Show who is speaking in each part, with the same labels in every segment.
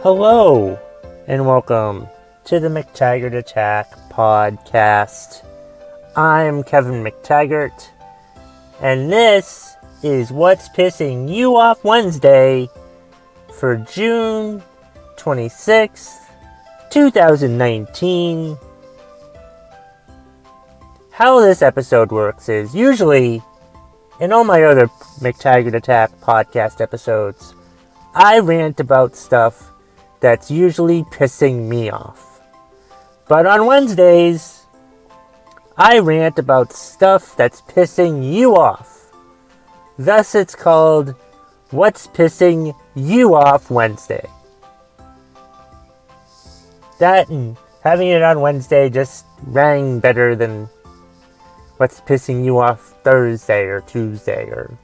Speaker 1: Hello, and welcome to the McTaggart Attack podcast. I'm Kevin McTaggart, and this is What's Pissing You Off Wednesday for June 26th, 2019. How this episode works is, usually, in all my other McTaggart Attack podcast episodes, I rant about stuff that's usually pissing me off. But on Wednesdays, I rant about stuff that's pissing you off. Thus, it's called What's Pissing You Off Wednesday. That and having it on Wednesday just rang better than What's Pissing You Off Thursday or Tuesday or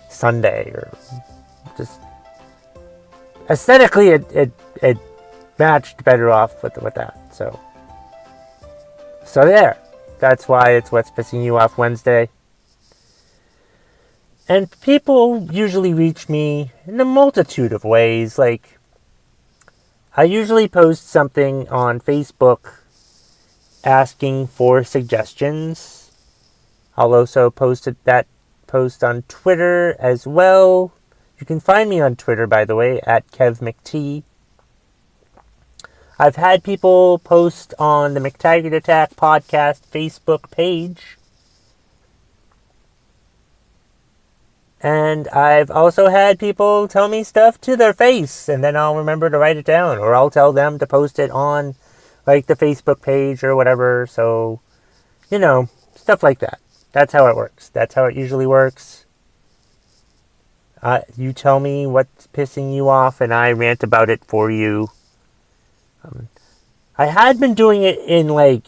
Speaker 1: Sunday, or just aesthetically it matched better off with that. So there. That's why it's What's Pissing You Off Wednesday. And people usually reach me in a multitude of ways. Like, I usually post something on Facebook asking for suggestions. I'll also post that post on Twitter as well. You can find me on Twitter, by the way, at KevMcT. I've had people post on the McTaggart Attack podcast Facebook page. And I've also had people tell me stuff to their face, and then I'll remember to write it down, or I'll tell them to post it on, like, the Facebook page or whatever. So, stuff like that. That's how it works. That's how it usually works. You tell me what's pissing you off, and I rant about it for you. I had been doing it in,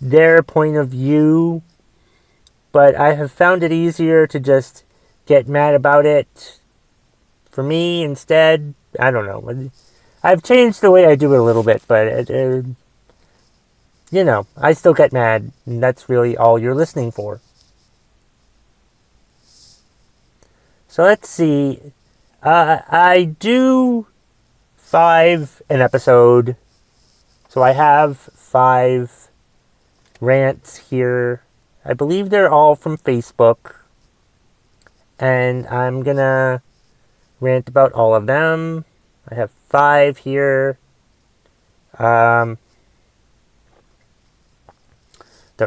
Speaker 1: their point of view, but I have found it easier to just get mad about it for me instead. I don't know. I've changed the way I do it a little bit, but, I still get mad, and that's really all you're listening for. So let's see. I do 5 an episode. So I have 5 rants here. I believe they're all from Facebook. And I'm gonna rant about all of them. I have 5 here. They're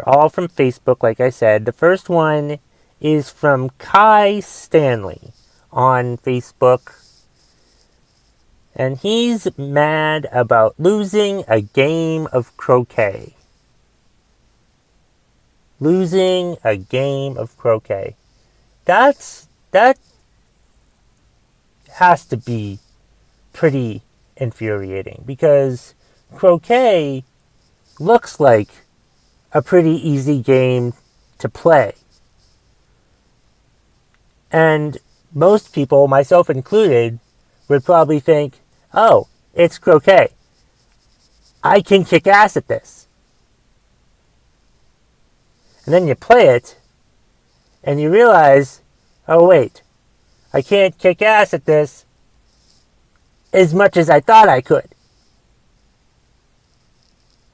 Speaker 1: all from Facebook, like I said. The first one is from Kai Stanley on Facebook. And he's mad about losing a game of croquet. Losing a game of croquet. That has to be pretty infuriating, because croquet looks like a pretty easy game to play. And most people, myself included, would probably think, oh, it's croquet. I can kick ass at this. And then you play it, and you realize, oh wait, I can't kick ass at this as much as I thought I could.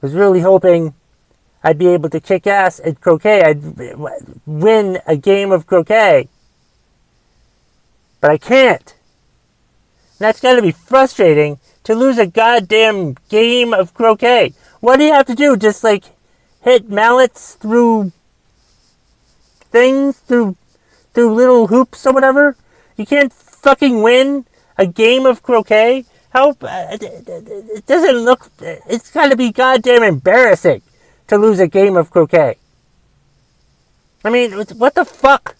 Speaker 1: I was really hoping I'd be able to kick ass at croquet. I'd win a game of croquet. But I can't. And that's got to be frustrating, to lose a goddamn game of croquet. What do you have to do? Just hit mallets through things, through little hoops or whatever? You can't fucking win a game of croquet? How? It doesn't look. It's got to be goddamn embarrassing to lose a game of croquet. I mean, what the fuck?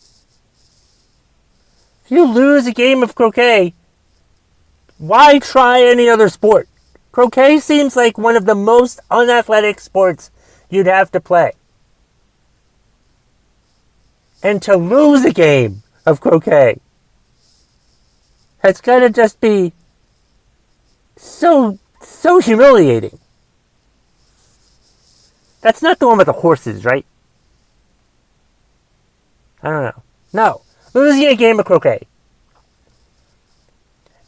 Speaker 1: If you lose a game of croquet, why try any other sport? Croquet seems like one of the most unathletic sports you'd have to play. And to lose a game of croquet, it's got to just be so humiliating. That's not the one with the horses, right? I don't know. No. Losing a game of croquet.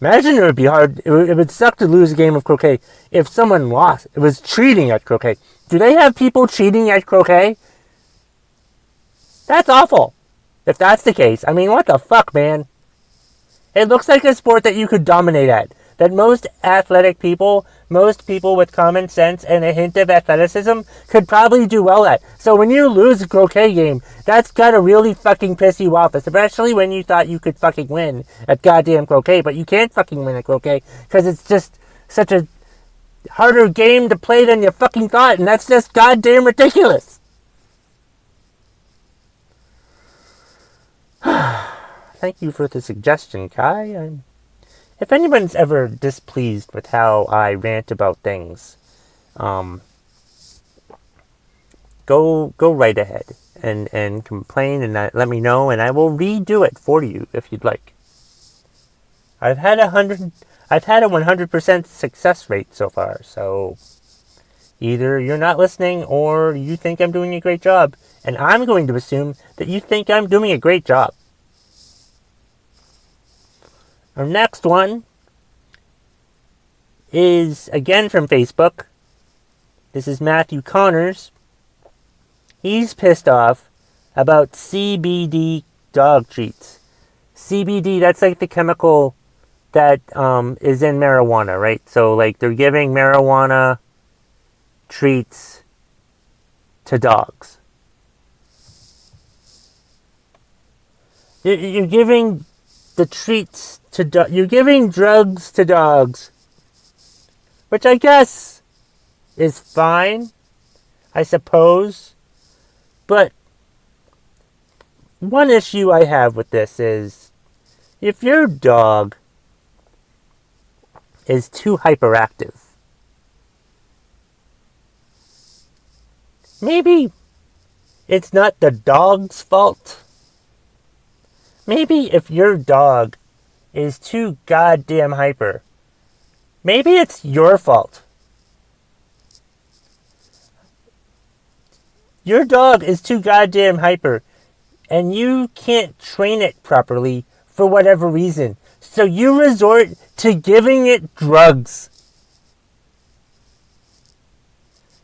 Speaker 1: Imagine it would be hard. It would suck to lose a game of croquet if someone lost. It was cheating at croquet. Do they have people cheating at croquet? That's awful. If that's the case, I mean, what the fuck, man? It looks like a sport that you could dominate at. That most athletic people, most people with common sense and a hint of athleticism could probably do well at. So when you lose a croquet game, that's gotta really fucking piss you off, especially when you thought you could fucking win at goddamn croquet, but you can't fucking win at croquet because it's just such a harder game to play than you fucking thought, and that's just goddamn ridiculous. Thank you for the suggestion, Kai. If anyone's ever displeased with how I rant about things, go right ahead and complain and let me know, and I will redo it for you if you'd like. I've had a 100% success rate so far, so either you're not listening or you think I'm doing a great job, and I'm going to assume that you think I'm doing a great job. Our next one is again from Facebook. This is Matthew Connors. He's pissed off about CBD dog treats. CBD, that's like the chemical that is in marijuana, right? So like they're giving marijuana treats to dogs. You're giving the treats to you're giving drugs to dogs, which I guess is fine, I suppose. But one issue I have with this is if your dog is too hyperactive, maybe it's not the dog's fault. Maybe if your dog is too goddamn hyper, maybe it's your fault. Your dog is too goddamn hyper, and you can't train it properly for whatever reason. So you resort to giving it drugs.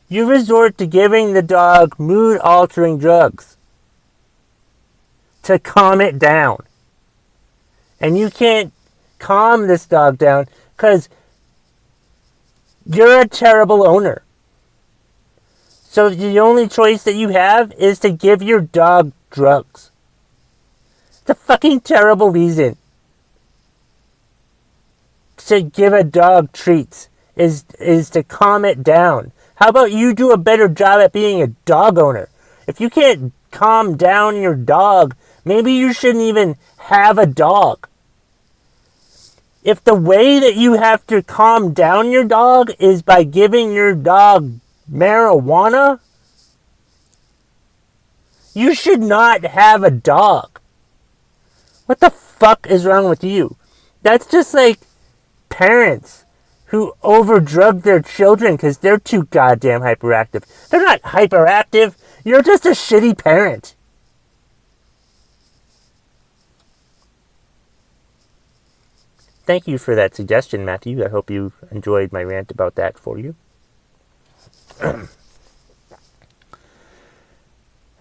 Speaker 1: You resort to giving the dog mood-altering drugs to calm it down. And you can't calm this dog down because you're a terrible owner. So the only choice that you have is to give your dog drugs. It's a fucking terrible reason to give a dog treats is to calm it down. How about you do a better job at being a dog owner? If you can't calm down your dog, maybe you shouldn't even have a dog. If the way that you have to calm down your dog is by giving your dog marijuana, you should not have a dog. What the fuck is wrong with you? That's just like parents who overdrug their children because they're too goddamn hyperactive. They're not hyperactive. You're just a shitty parent. Thank you for that suggestion, Matthew. I hope you enjoyed my rant about that for you.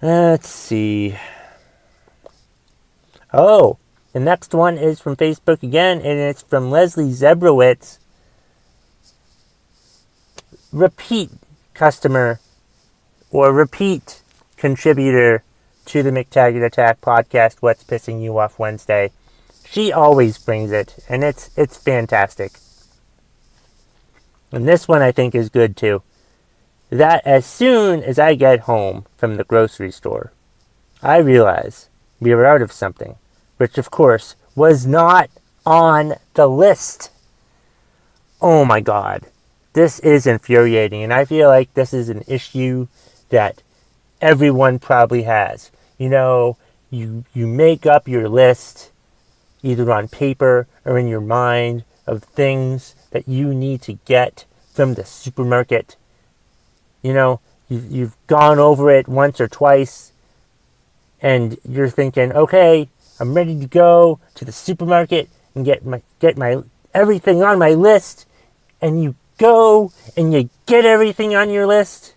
Speaker 1: Let's see. Oh, the next one is from Facebook again, and it's from Leslie Zebrowitz. Repeat customer or repeat contributor to the McTaggart Attack podcast, What's Pissing You Off Wednesday. She always brings it, and it's fantastic. And this one I think is good too. That as soon as I get home from the grocery store, I realize we were out of something, which of course was not on the list. Oh my God. This is infuriating, and I feel like this is an issue that everyone probably has. You know, you make up your list either on paper or in your mind of things that you need to get from the supermarket. You know, you've gone over it once or twice, and you're thinking, okay, I'm ready to go to the supermarket and get my everything on my list, and you go and you get everything on your list,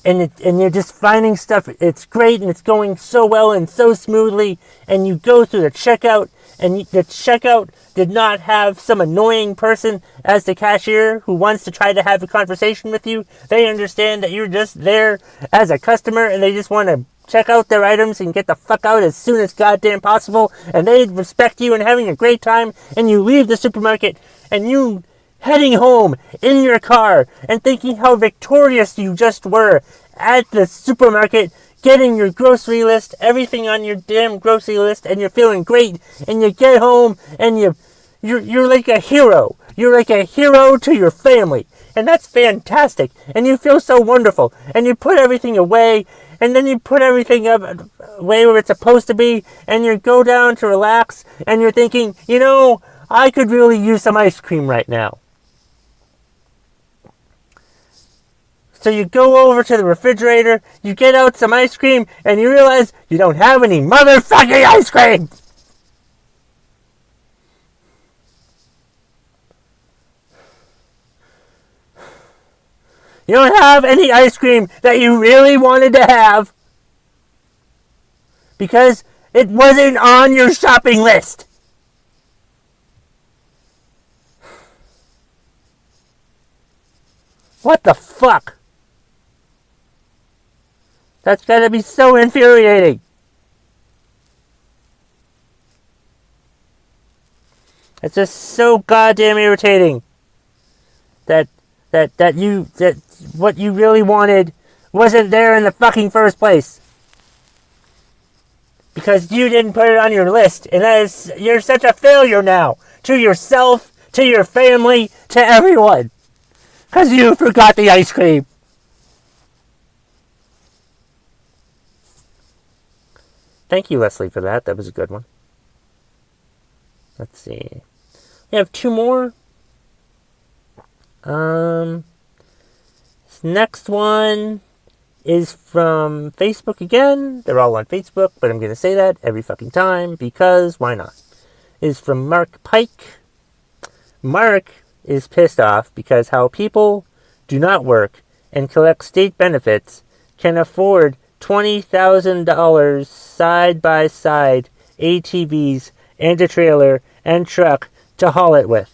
Speaker 1: and you're just finding stuff. It's great, and it's going so well and so smoothly, and you go through the checkout, and the checkout did not have some annoying person as the cashier who wants to try to have a conversation with you. They understand that you're just there as a customer, and they just want to check out their items and get the fuck out as soon as goddamn possible, and they respect you and having a great time, and you leave the supermarket, and you heading home in your car and thinking how victorious you just were at the supermarket, getting your grocery list, everything on your damn grocery list, and you're feeling great, and you get home and you're like a hero. You're like a hero to your family, and that's fantastic, and you feel so wonderful, and you put everything away, and then you put everything up away where it's supposed to be, and you go down to relax, and you're thinking, I could really use some ice cream right now. So you go over to the refrigerator, you get out some ice cream, and you realize you don't have any motherfucking ice cream! You don't have any ice cream that you really wanted to have because it wasn't on your shopping list. What the fuck? That's gotta be so infuriating. It's just so goddamn irritating that what you really wanted wasn't there in the fucking first place. Because you didn't put it on your list, and you're such a failure now. To yourself, to your family, to everyone. Because you forgot the ice cream. Thank you, Leslie, for that. That was a good one. Let's see. We have two more. This next one is from Facebook again. They're all on Facebook, but I'm going to say that every fucking time because why not? Is from Mark Pike. Mark is pissed off because how people do not work and collect state benefits can afford $20,000 side-by-side ATVs and a trailer and truck to haul it with.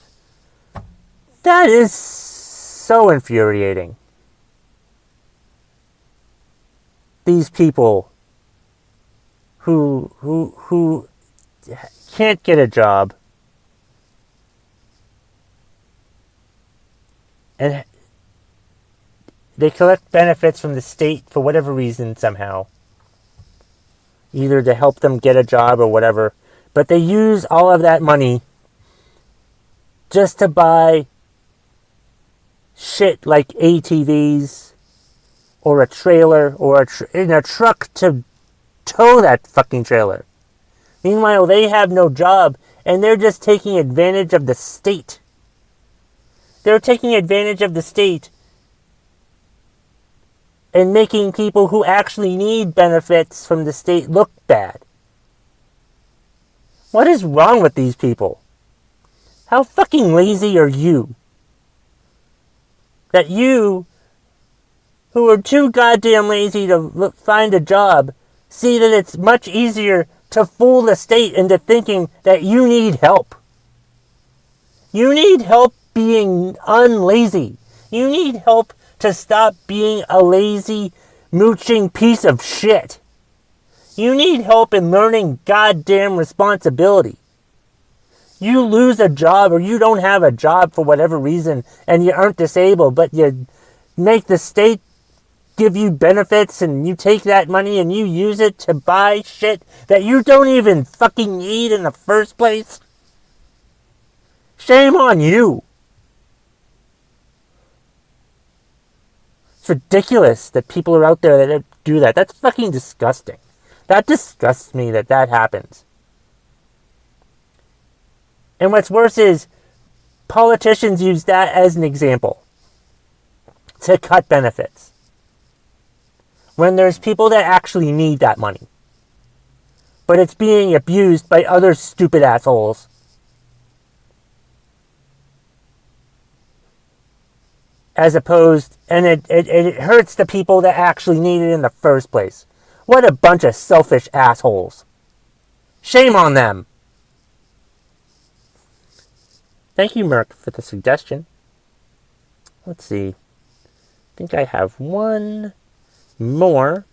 Speaker 1: That is so infuriating. These people who can't get a job and they collect benefits from the state for whatever reason somehow. Either to help them get a job or whatever. But they use all of that money just to buy shit like ATVs or a trailer or a truck to tow that fucking trailer. Meanwhile, they have no job and they're just taking advantage of the state. They're taking advantage of the state and making people who actually need benefits from the state look bad. What is wrong with these people? How fucking lazy are you? That you, who are too goddamn lazy to find a job, see that it's much easier to fool the state into thinking that you need help. You need help being unlazy. You need help to stop being a lazy, mooching piece of shit. You need help in learning goddamn responsibility. You lose a job or you don't have a job for whatever reason and you aren't disabled, but you make the state give you benefits and you take that money and you use it to buy shit that you don't even fucking need in the first place. Shame on you. It's ridiculous that people are out there that do that. That's fucking disgusting. That disgusts me that happens. And what's worse is politicians use that as an example to cut benefits when there's people that actually need that money. But it's being abused by other stupid assholes as opposed, and it hurts the people that actually need it in the first place. What a bunch of selfish assholes. Shame on them. Thank you, Merc, for the suggestion. Let's see. I think I have one more.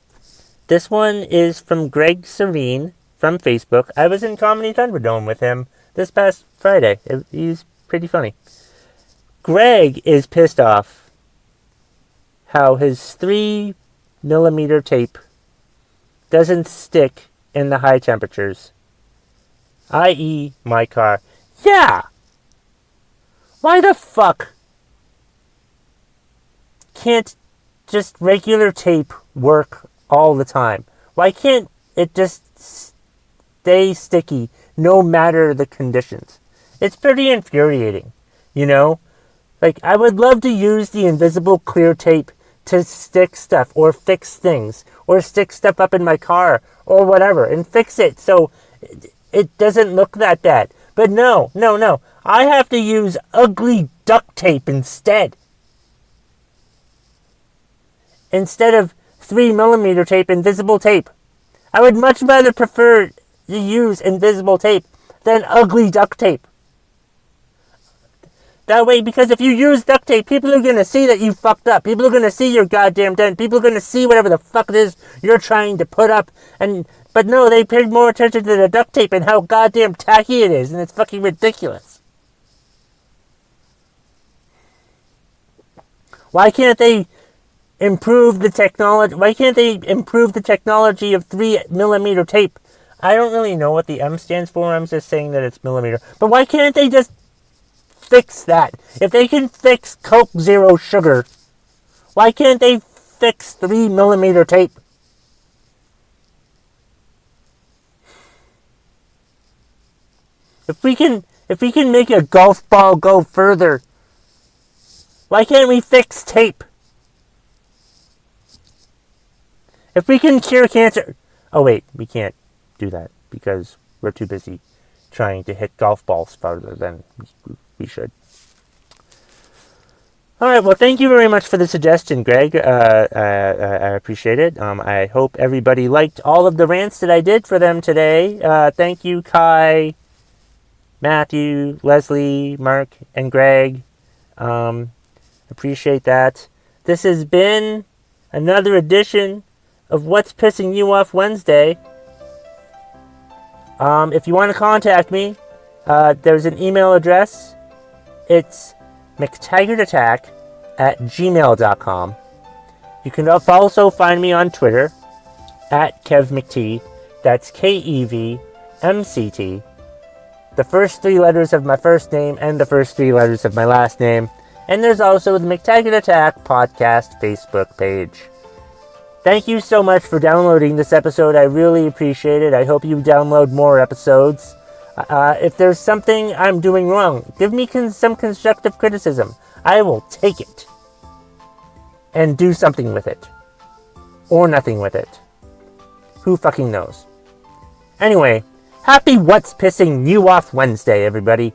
Speaker 1: This one is from Greg Serene from Facebook. I was in Comedy Thunderdome with him this past Friday. He's pretty funny. Greg is pissed off how his 3mm tape doesn't stick in the high temperatures, i.e. my car. Yeah! Why the fuck can't just regular tape work all the time? Why can't it just stay sticky no matter the conditions? It's pretty infuriating, you know? Like, I would love to use the invisible clear tape to stick stuff or fix things or stick stuff up in my car or whatever and fix it so it doesn't look that bad. But no. I have to use ugly duct tape instead. Instead of 3mm tape, invisible tape. I would much rather prefer to use invisible tape than ugly duct tape. That way, because if you use duct tape, people are going to see that you fucked up. People are going to see your goddamn dent. People are going to see whatever the fuck it is you're trying to put up. But no, they pay more attention to the duct tape and how goddamn tacky it is. And it's fucking ridiculous. Why can't they improve the technology? Why can't they improve the technology of 3mm tape? I don't really know what the M stands for. I'm just saying that it's millimeter. But why can't they just fix that? If they can fix Coke Zero Sugar, why can't they fix 3mm tape? If we can make a golf ball go further, why can't we fix tape? If we can cure cancer... Oh wait, we can't do that because we're too busy trying to hit golf balls farther than we should. Alright, well, thank you very much for the suggestion, Greg. I appreciate it. I hope everybody liked all of the rants that I did for them today. Thank you, Kai, Matthew, Leslie, Mark, and Greg. Appreciate that. This has been another edition of What's Pissing You Off Wednesday. If you want to contact me, there's an email address. It's McTaggartAttack@gmail.com. You can also find me on Twitter @KevMcT. That's KEVMCT. The first 3 letters of my first name and the first 3 letters of my last name. And there's also the McTaggart Attack podcast Facebook page. Thank you so much for downloading this episode. I really appreciate it. I hope you download more episodes. If there's something I'm doing wrong, give me some constructive criticism. I will take it and do something with it. Or nothing with it. Who fucking knows? Anyway, happy What's Pissing You Off Wednesday, everybody.